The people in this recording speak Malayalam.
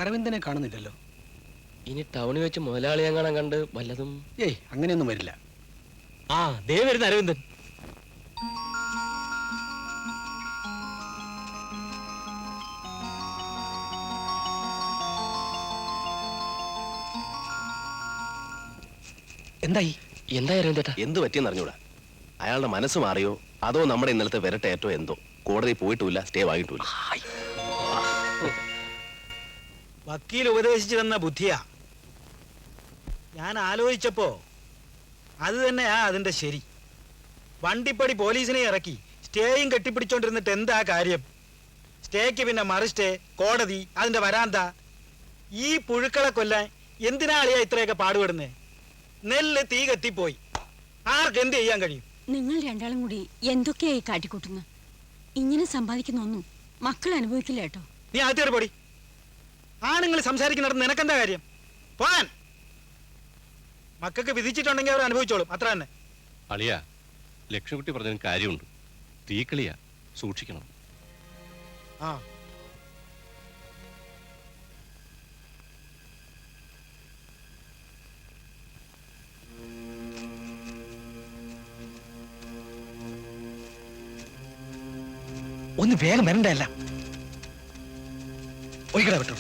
അരവിന്ദനെ കാണുന്നില്ലല്ലോ. ഇനി ടൗണിൽ വെച്ച് മുതലാളിയെ കാണാൻ കണ്ട് വല്ലതും? ഏയ്, അങ്ങനെയൊന്നും വരില്ല. ആ ദേ വരുന്ന അരവിന്ദൻ. എന്തായി? എന്തായി അരവിന്ദേട്ടാ? എന്ത് പറ്റിയെന്ന് അറിഞ്ഞൂടാ. അയാളുടെ മനസ്സ് മാറിയോ അതോ നമ്മുടെ ഇന്നലത്തെ വിരട്ടേറ്റോ എന്തോ. കോടതി പോയിട്ടുമില്ല, സ്റ്റേ വാങ്ങിയിട്ടില്ല. വക്കീൽ ഉപദേശിച്ചു തന്ന ബുദ്ധിയാ. ഞാൻ ആലോചിച്ചപ്പോ അത് തന്നെയാ അതിന്റെ ശരി. വണ്ടിപ്പടി പോലീസിനെ ഇറക്കി സ്റ്റേയും കെട്ടിപ്പിടിച്ചോണ്ടിരുന്നിട്ട് എന്താ കാര്യം? സ്റ്റേക്ക് പിന്നെ മറു സ്റ്റേ, കോടതി, അതിന്റെ വരാന്ത. ഈ പുഴുക്കളെ കൊല്ലാൻ എന്തിനാ അളിയാ ഇത്രയൊക്കെ പാടുപെടുന്നേ? നെല്ല് തീ കത്തിപ്പോയി, ആർക്ക് എന്ത് ചെയ്യാൻ കഴിയും? നിങ്ങൾ രണ്ടാളും കൂടി എന്തൊക്കെയായി കാട്ടിക്കൂട്ടുന്നു? ഇങ്ങനെ സമ്പാദിക്കുന്ന ഒന്നും മക്കൾ അനുഭവിക്കില്ല കേട്ടോ. നീ ആദ്യം പൊടി. ആണുങ്ങൾ സംസാരിക്കുന്നിടത്ത് നിനക്കെന്താ കാര്യം? പോവാൻ. മക്കൾക്ക് വിധിച്ചിട്ടുണ്ടെങ്കിൽ അവർ അനുഭവിച്ചോളും, അത്ര തന്നെ. അളിയ, ലക്ഷ്മിക്കുട്ടി പറഞ്ഞതിന് കാര്യമുണ്ട്. തീക്കളിയാ, സൂക്ഷിക്കണം. ആ ഒന്ന് വേഗം വരണ്ടല്ല. ഒഴിക്കട വിട്ടോ.